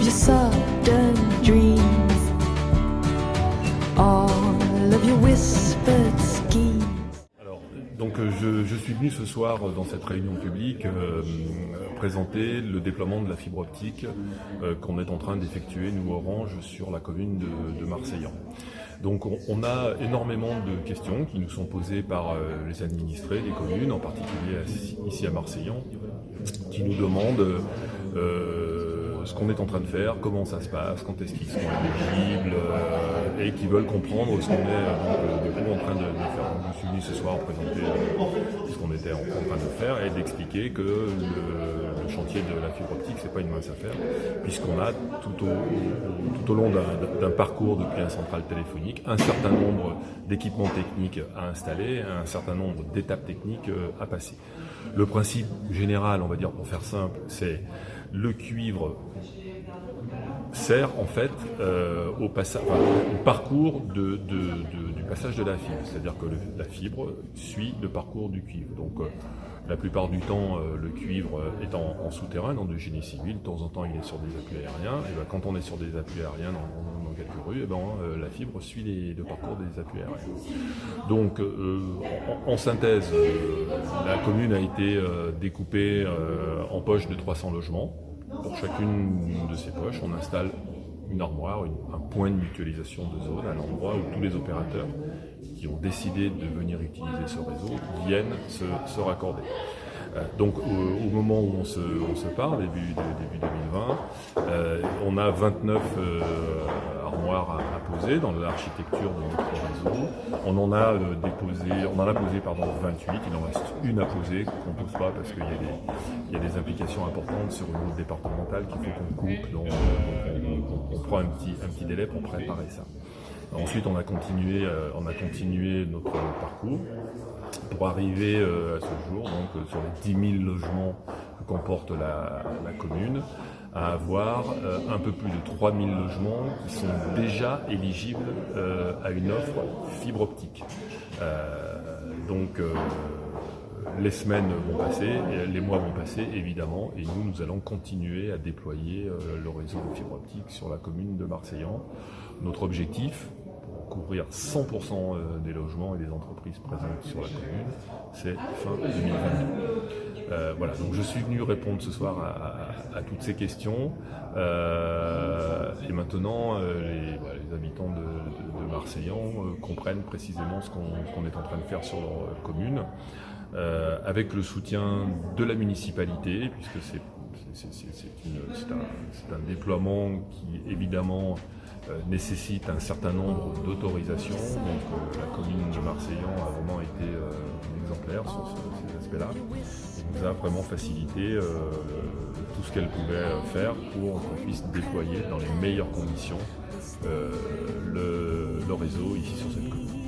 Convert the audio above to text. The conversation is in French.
your sudden dreams, all of your whispered schemes. Alors, donc je suis venu ce soir dans cette réunion publique présenter le déploiement de la fibre optique qu'on est en train d'effectuer, nous Orange, sur la commune de Marseillan. Donc on a énormément de questions qui nous sont posées par les administrés des communes, en particulier ici à Marseillan, qui nous demandent ce qu'on est en train de faire, comment ça se passe, quand est-ce qu'ils sont éligibles, et qui veulent comprendre ce qu'on est du coup en train de faire. Donc, je suis venu ce soir présenter ce qu'on était en train de faire et d'expliquer que le chantier de la fibre optique, c'est pas une mince affaire, puisqu'on a tout au long d'un parcours depuis un central téléphonique, un certain nombre d'équipements techniques à installer, un certain nombre d'étapes techniques à passer. Le principe général, on va dire pour faire simple, c'est le cuivre sert en fait au parcours du passage de la fibre, c'est-à-dire que la fibre suit le parcours du cuivre. Donc la plupart du temps, le cuivre est en souterrain, dans du génie civil. De temps en temps, il est sur des appuis aériens. Et ben, quand on est sur des appuis aériens dans quelques rues, et ben, la fibre suit le parcours des appuis aériens. Donc, en synthèse, la commune a été découpée en poches de 300 logements. Pour chacune de ces poches, on installe une armoire, un point de mutualisation de zone, un endroit où tous les opérateurs qui ont décidé de venir utiliser ce réseau viennent se raccorder. Donc au moment où on se parle, début 2020, on a 29 armoires à poser dans l'architecture de notre réseau. On en a posé 28, il en reste une à poser qu'on ne pose pas parce qu'il y a des implications importantes sur le niveau départemental qu'il faut qu'on coupe, donc on prend un petit délai pour préparer ça. Ensuite, on a continué notre parcours pour arriver à ce jour, donc sur les 10 000 logements que comporte la commune, à avoir un peu plus de 3 000 logements qui sont déjà éligibles à une offre fibre optique. Donc les semaines vont passer, les mois vont passer évidemment, et nous allons continuer à déployer le réseau de fibre optique sur la commune de Marseillan. Notre objectif, couvrir 100% des logements et des entreprises présentes sur la commune, c'est fin 2022. Voilà, donc je suis venu répondre ce soir à toutes ces questions. Et maintenant, les habitants de Marseillan comprennent précisément ce qu'on est en train de faire sur leur commune, avec le soutien de la municipalité, puisque c'est un déploiement qui évidemment nécessite un certain nombre d'autorisations. Donc la commune de Marseillan a vraiment été exemplaire sur ces aspects-là. Elle nous a vraiment facilité tout ce qu'elle pouvait faire pour qu'on puisse déployer dans les meilleures conditions le réseau ici sur cette commune.